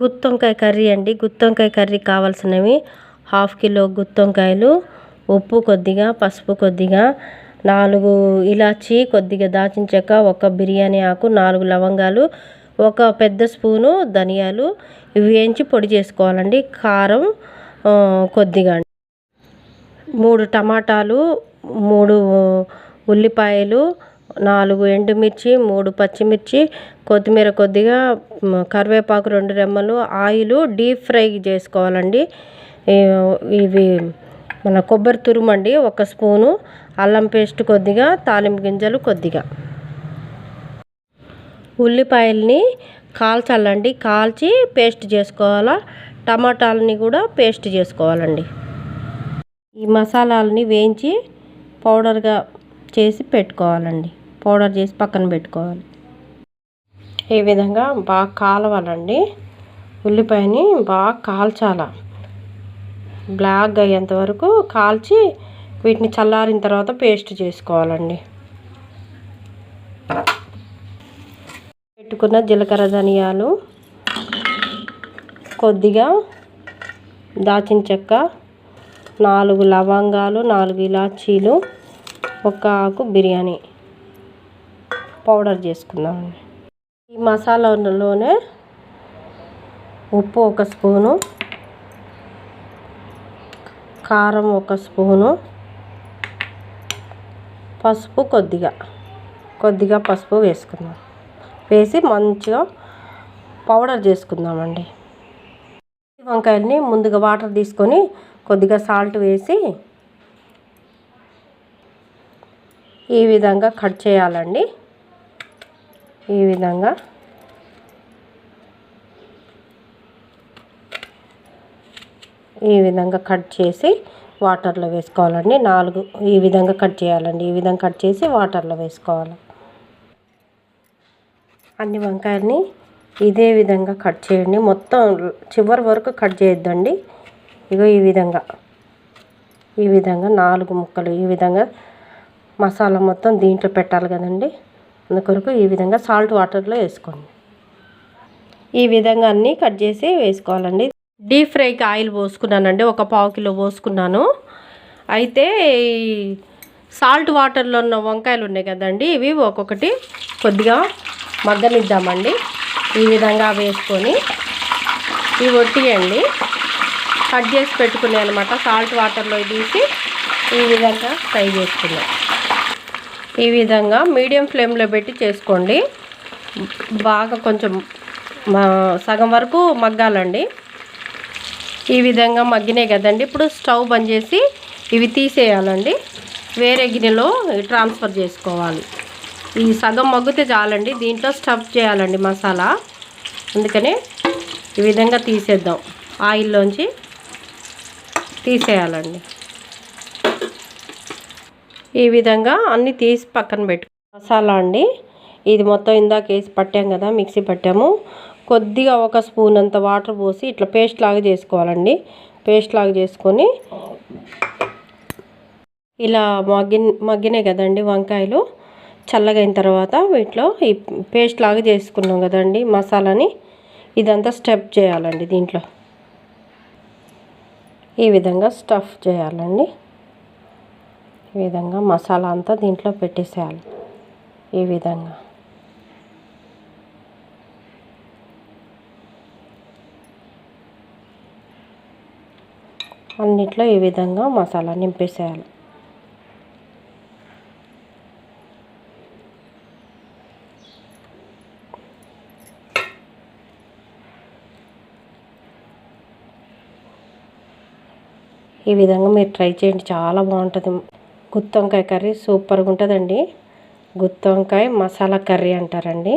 గుత్తొంకాయ curry అండి. గుత్తొంకాయ curry కావాల్సినవి 1/2 kilo గుత్తొంకాయలు, ఉప్పు కొద్దిగా, పసుపు కొద్దిగా, 4 ఇలాచి, కొద్దిగా దాచిన చెక్క, 1 బిర్యానీ ఆకు, 4 లవంగాలు, 1 పెద్ద స్పూను ధనియాలు. ఇవి వేయించి పొడి చేసుకోవాలండి. కారం కొద్దిగా, 3 టమాటాలు, 3 ఉల్లిపాయలు, 4 ఎండుమిర్చి, 3 పచ్చిమిర్చి, కొత్తిమీర కొద్దిగా, కరివేపాకు 2 రెమ్మలు, ఆయిల్ డీప్ ఫ్రై చేసుకోవాలండి. ఇవి మన కొబ్బరి తురుమండి 1 స్పూను, అల్లం పేస్ట్ కొద్దిగా, తాలింపు గింజలు కొద్దిగా. ఉల్లిపాయల్ని కాల్చాలండి. కాల్చి పేస్ట్ చేసుకోవాలా. టమాటాలని కూడా పేస్ట్ చేసుకోవాలండి. ఈ మసాలాలని వేయించి పౌడర్గా చేసి పెట్టుకోవాలండి. పౌడర్ చేసి పక్కన పెట్టుకోవాలి. ఈ విధంగా బాగా కాలవాలండి. ఉల్లిపాయని బాగా కాల్చాల. బ్లాక్ అయ్యేంత వరకు కాల్చి వీటిని చల్లారిన తర్వాత పేస్ట్ చేసుకోవాలండి. పెట్టుకున్న జీలకర్ర, ధనియాలు, కొద్దిగా దాచిన చెక్క, 4 లవంగాలు, 4 ఇలాచీలు, 1 ఆకు బిర్యానీ పౌడర్ చేసుకుందామండి. ఈ మసాలాలోనే ఉప్పు 1 స్పూను, కారం 1 స్పూను, పసుపు కొద్దిగా పసుపు వేసుకుందాం. వేసి మంచిగా పౌడర్ చేసుకుందామండి. వంకాయల్ని ముందుగా వాటర్ తీసుకొని కొద్దిగా సాల్ట్ వేసి ఈ విధంగా కట్ చేయాలండి. ఈ విధంగా కట్ చేసి వాటర్లో వేసుకోవాలండి. 4 ఈ విధంగా కట్ చేయాలండి. ఈ విధంగా కట్ చేసి వాటర్లో వేసుకోవాలి. అన్ని వంకాయల్ని ఇదే విధంగా కట్ చేయండి. మొత్తం చివరి వరకు కట్ చేయొద్దండి. ఇగో ఈ విధంగా 4 ముక్కలు ఈ విధంగా మసాలా మొత్తం దీంట్లో పెట్టాలి కదండి. అందుకొరకు ఈ విధంగా సాల్ట్ వాటర్లో వేసుకోండి. ఈ విధంగా అన్నీ కట్ చేసి వేసుకోవాలండి. డీప్ ఫ్రైకి ఆయిల్ పోసుకున్నానండి. 1 పావు కిలో పోసుకున్నాను. అయితే సాల్ట్ వాటర్లో ఉన్న వంకాయలు ఉన్నాయి కదండి, ఇవి ఒక్కొక్కటి కొద్దిగా మగ్గనిద్దామండి. ఈ విధంగా వేసుకొని ఇవి ఒట్టియండి కట్ చేసి పెట్టుకున్నాయి అనమాట. సాల్ట్ వాటర్లో తీసి ఈ విధంగా ఫ్రై చేసుకున్నాం. ఈ విధంగా మీడియం ఫ్లేమ్లో పెట్టి చేసుకోండి. బాగా కొంచెం సగం వరకు మగ్గాలండి. ఈ విధంగా మగ్గినాయి కదండి. ఇప్పుడు స్టవ్ బంద్ చేసి ఇవి తీసేయాలండి. వేరే గిన్నెలో ట్రాన్స్ఫర్ చేసుకోవాలి. ఈ సగం మగ్గితే చాలండి. దీంట్లో స్టఫ్ చేయాలండి మసాలా. అందుకని ఈ విధంగా తీసేద్దాం. ఆయిల్లోంచి తీసేయాలండి. ఈ విధంగా అన్నీ తీసి పక్కన పెట్టు. మసాలా అండి ఇది మొత్తం ఇందాక వేసి పట్టాం కదా, మిక్సీ పట్టాము. కొద్దిగా 1 స్పూన్ అంత వాటర్ పోసి ఇట్లా పేస్ట్ లాగా చేసుకోవాలండి. పేస్ట్ లాగా చేసుకొని ఇలా మగ్గినాయి కదండి వంకాయలు. చల్లగా అయిన తర్వాత వీటిలో ఈ పేస్ట్ లాగా చేసుకున్నాం కదండి మసాలాని, ఇదంతా స్టఫ్ చేయాలండి. దీంట్లో ఈ విధంగా స్టఫ్ చేయాలండి. ఈ విధంగా మసాలా అంతా దీంట్లో పెట్టేసేయాలి. ఈ విధంగా అన్నిట్లో ఈ విధంగా మసాలా నింపేసేయాలి. ఈ విధంగా మీరు ట్రై చేయండి, చాలా బాగుంటుంది. గుత్తొంకాయ కర్రీ సూపర్గా ఉంటుందండి. గుత్తొంకాయ మసాలా కర్రీ అంటారండి.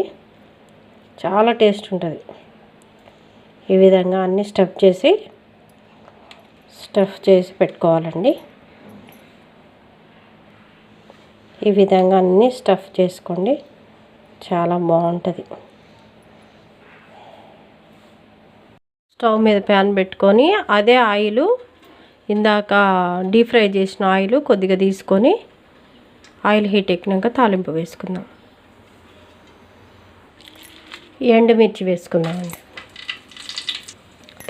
చాలా టేస్ట్ ఉంటుంది. ఈ విధంగా అన్నీ స్టఫ్ చేసి పెట్టుకోవాలండి. ఈ విధంగా అన్నీ స్టఫ్ చేసుకోండి, చాలా బాగుంటుంది. స్టవ్ మీద ప్యాన్ పెట్టుకొని అదే ఆయిల్, ఇందాక డీప్ ఫ్రై చేసిన ఆయిల్ కొద్దిగా తీసుకొని ఆయిల్ హీట్ ఎక్కినాక తాలింపు వేసుకుందాం. ఎండుమిర్చి వేసుకుందామండి.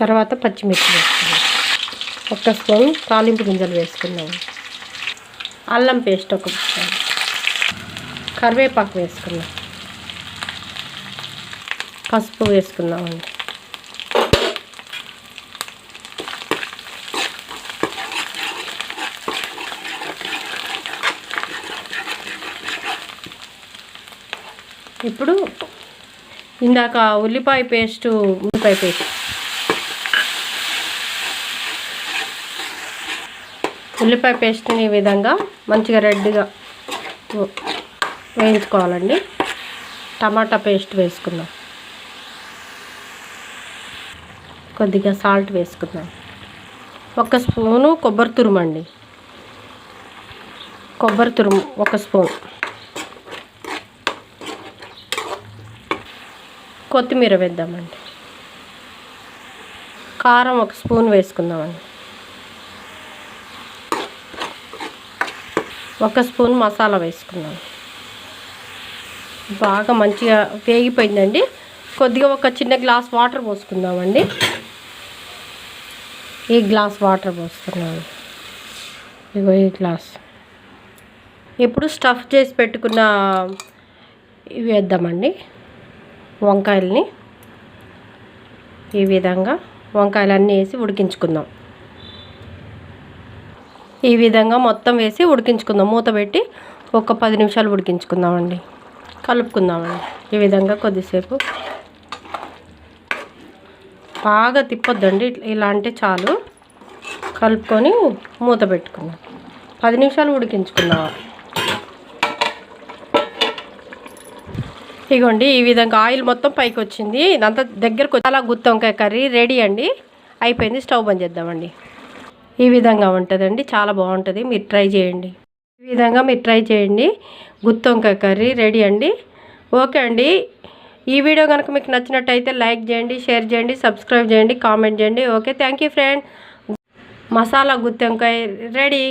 తర్వాత పచ్చిమిర్చి వేసుకున్నాం, 1 స్పూన్ తాలింపు గింజలు వేసుకున్నాము, అల్లం పేస్ట్ 1 స్పూన్, కరివేపాకు వేసుకున్నాం, పసుపు వేసుకున్నామండి. ఇప్పుడు ఇందాక ఉల్లిపాయ పేస్ట్ని ఈ విధంగా మంచిగా రెడ్గా వేయించుకోవాలండి. టమాటా పేస్ట్ వేసుకుందాం, కొద్దిగా సాల్ట్ వేసుకుందాం, 1 స్పూను కొబ్బరి తురుమండి, కొబ్బరి తురుము 1 స్పూన్, కొత్తిమీర వేద్దామండి, కారం 1 స్పూన్ వేసుకుందామండి, 1 స్పూన్ మసాలా వేసుకుందాం. బాగా మంచిగా వేగిపోయిందండి. కొద్దిగా 1 చిన్న గ్లాస్ వాటర్ పోసుకుందామండి. ఈ గ్లాస్ వాటర్ పోస్తున్నాను, ఇగో ఈ గ్లాస్. ఇప్పుడు స్టఫ్ చేసి పెట్టుకున్న ఇవి వేద్దామండి. వంకాయలని ఈ విధంగా వంకాయలన్నీ వేసి ఉడికించుకుందాం. ఈ విధంగా మొత్తం వేసి ఉడికించుకుందాం. మూత పెట్టి 10 నిమిషాలు ఉడికించుకుందామండి. కలుపుకుందామండి. ఈ విధంగా కొద్దిసేపు బాగా తిప్పొద్దండి, ఇలా అంటే చాలు. కలుపుకొని మూత పెట్టుకుందాం. 10 నిమిషాలు ఉడికించుకుందాం. ఇగోండి ఈ విధంగా ఆయిల్ మొత్తం పైకి వచ్చింది. ఇదంతా దగ్గరకు చాలా గుత్తి వంకాయ కర్రీ రెడీ అండి, అయిపోయింది. స్టవ్ బంద్ చేద్దామండి. ఈ విధంగా ఉంటుందండి, చాలా బాగుంటుంది. మీరు ట్రై చేయండి. ఈ విధంగా మీరు ట్రై చేయండి. గుత్తి వంకాయ కర్రీ రెడీ అండి. ఓకే అండి. ఈ వీడియో కనుక మీకు నచ్చినట్టయితే లైక్ చేయండి, షేర్ చేయండి, సబ్స్క్రైబ్ చేయండి, కామెంట్ చేయండి. Okay, thank you friend. Masala గుత్తి వంకాయ రెడీ.